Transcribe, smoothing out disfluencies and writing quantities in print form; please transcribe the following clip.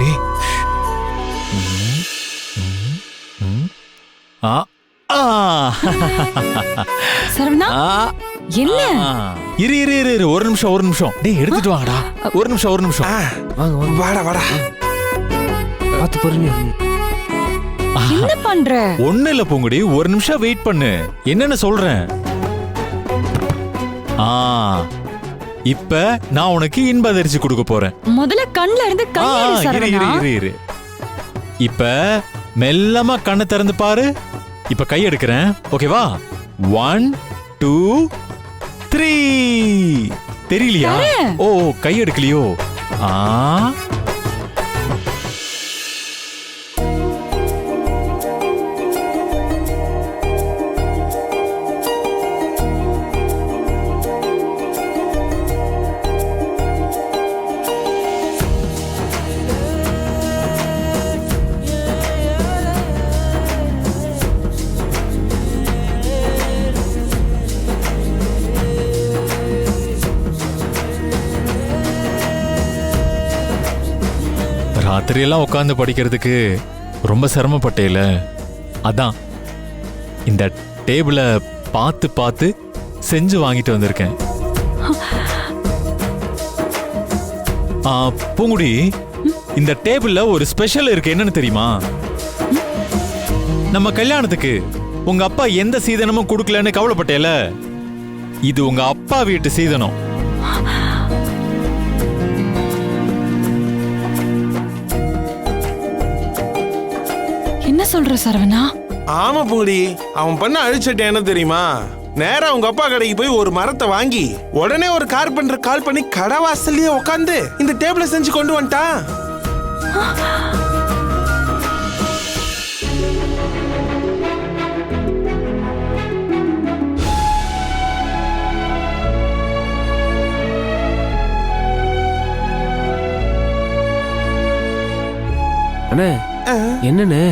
டேய் ஆ ஆ சரவணா என்ன இரு இரு இரு இரு ஒரு நிமிஷம் டேய் எடுத்துட்டு வாங்கடா ஒரு நிமிஷம் வாங்க வாங்க வாடா வாடா பார்த்து பொறுங்க. என்ன பண்ற? ஒண்ணு இல்ல பூங்குடி, ஒரு நிமிஷம் வெயிட் பண்ணு, என்னன்னு சொல்றேன். இப்ப நான் உனக்கு இன்ப அதிர்ச்சி கொடுக்க போறேன். முதல்ல கண்ணுல இருந்து கையெடு சரவணா. இரு இப்ப மெல்லமா கண்ணை திறந்து பாரு. இப்ப கை எடுக்கிறேன், ஓகேவா? 1 2 3. தெரியலையா? ஓ கை எடுக்கலையோ? ராத்திரியெல்லாம் உட்காந்து படிக்கிறதுக்கு ரொம்ப சிரமப்பட்டேல, அதான் இந்த டேபிள பார்த்து பார்த்து செஞ்சு வாங்கிட்டு வந்திருக்கேன். பூங்குடி, இந்த டேபிள்ல ஒரு ஸ்பெஷல் இருக்கு, என்னன்னு தெரியுமா? நம்ம கல்யாணத்துக்கு உங்க அப்பா எந்த சீதனமும் கொடுக்கலன்னு கவலைப்பட்டேல, இது உங்க அப்பா வீட்டு சீதனம். என்ன சொல்ற சரவணா? ஆமா பூங்குடி, அவன் பண்ண அழிச்சட்டே என்ன தெரியுமா? நேரா உங்க அப்பா கடைக்கு போய் ஒரு மரத்தை வாங்கி உடனே ஒரு கார்பெண்டர் கால் பண்ணி கடை வாசல்லயே உட்காந்து இந்த டேபிள செஞ்சு கொண்டு வந்துட்டான். அண்ணே என்னண்ணே